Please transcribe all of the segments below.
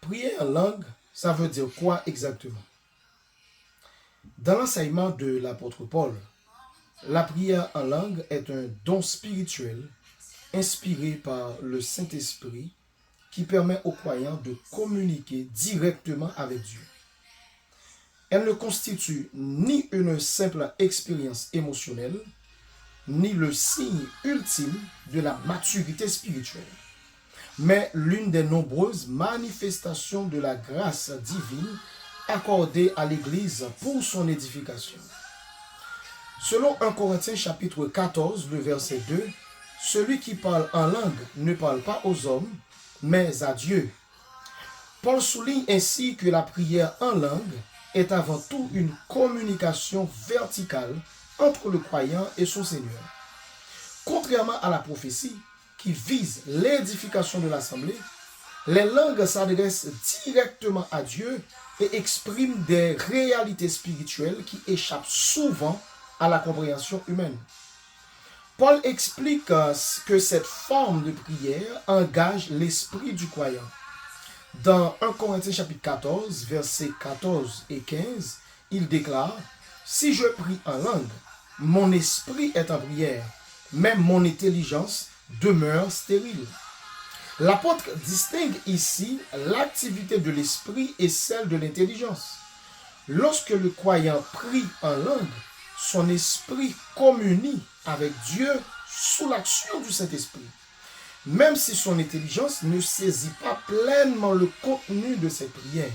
Prier en langue, ça veut dire quoi exactement? Dans l'enseignement de l'apôtre Paul, la prière en langue est un don spirituel inspiré par le Saint-Esprit qui permet aux croyants de communiquer directement avec Dieu. Elle ne constitue ni une simple expérience émotionnelle, ni le signe ultime de la maturité spirituelle, mais l'une des nombreuses manifestations de la grâce divine accordée à l'Église pour son édification. Selon 1 Corinthiens chapitre 14, le verset 2, celui qui parle en langue ne parle pas aux hommes, mais à Dieu. Paul souligne ainsi que la prière en langue est avant tout une communication verticale entre le croyant et son Seigneur. Contrairement à la prophétie qui vise l'édification de l'assemblée, les langues s'adressent directement à Dieu et expriment des réalités spirituelles qui échappent souvent à la compréhension humaine. Paul explique que cette forme de prière engage l'esprit du croyant. Dans 1 Corinthiens chapitre 14, versets 14 et 15, il déclare « Si je prie en langue, mon esprit est en prière, même mon intelligence demeure stérile. » L'apôtre distingue ici l'activité de l'esprit et celle de l'intelligence. Lorsque le croyant prie en langue, son esprit communie avec Dieu sous l'action du Saint-Esprit, même si son intelligence ne saisit pas pleinement le contenu de cette prière.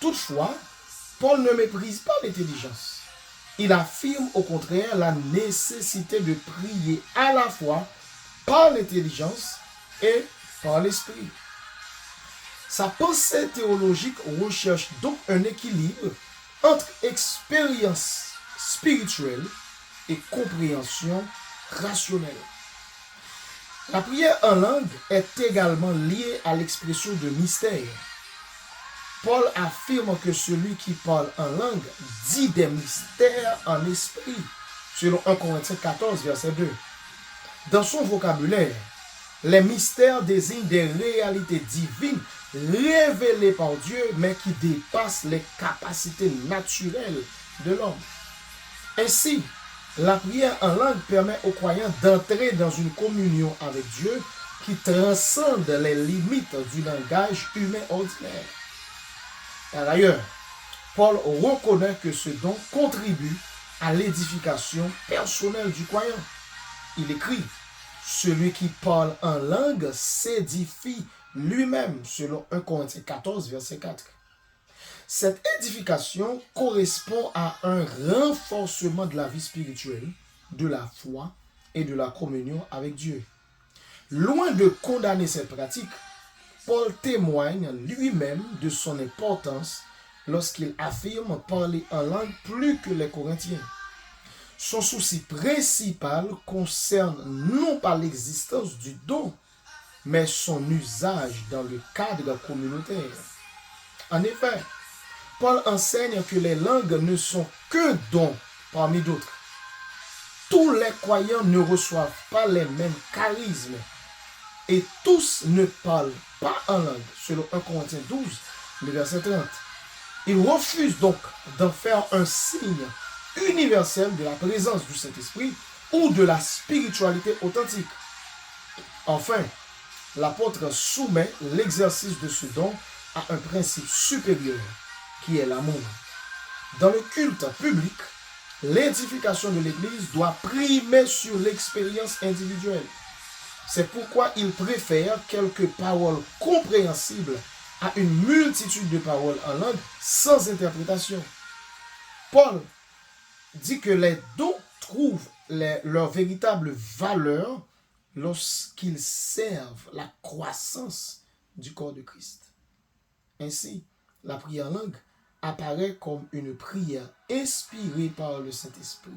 Toutefois, Paul ne méprise pas l'intelligence. Il affirme au contraire la nécessité de prier à la fois par l'intelligence et par l'esprit. Sa pensée théologique recherche donc un équilibre entre expérience spirituelle et compréhension rationnelle. La prière en langue est également liée à l'expression de mystère. Paul affirme que celui qui parle en langue dit des mystères en esprit, selon 1 Corinthiens 14, verset 2. Dans son vocabulaire, les mystères désignent des réalités divines révélées par Dieu, mais qui dépassent les capacités naturelles de l'homme. Ainsi, la prière en langue permet aux croyants d'entrer dans une communion avec Dieu qui transcende les limites du langage humain ordinaire. Par ailleurs, Paul reconnaît que ce don contribue à l'édification personnelle du croyant. Il écrit « Celui qui parle en langue s'édifie lui-même » selon 1 Corinthiens 14, verset 4. Cette édification correspond à un renforcement de la vie spirituelle, de la foi et de la communion avec Dieu. Loin de condamner cette pratique, Paul témoigne lui-même de son importance lorsqu'il affirme parler en langue plus que les Corinthiens. Son souci principal concerne non pas l'existence du don, mais son usage dans le cadre communautaire. En effet, Paul enseigne que les langues ne sont que dons parmi d'autres. Tous les croyants ne reçoivent pas les mêmes charismes et tous ne parlent pas en langue, selon 1 Corinthiens 12, le verset 30. Il refuse donc d'en faire un signe universel de la présence du Saint-Esprit ou de la spiritualité authentique. Enfin, l'apôtre soumet l'exercice de ce don à un principe supérieur, qui est l'amour. Dans le culte public, l'édification de l'Église doit primer sur l'expérience individuelle. C'est pourquoi il préfère quelques paroles compréhensibles à une multitude de paroles en langue sans interprétation. Paul dit que les dons trouvent leur véritable valeur lorsqu'ils servent la croissance du corps de Christ. Ainsi, la prière en langue apparaît comme une prière inspirée par le Saint-Esprit,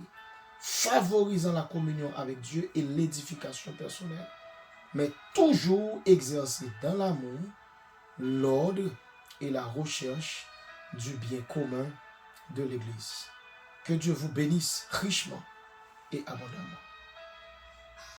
favorisant la communion avec Dieu et l'édification personnelle, mais toujours exercée dans l'amour, l'ordre et la recherche du bien commun de l'Église. Que Dieu vous bénisse richement et abondamment.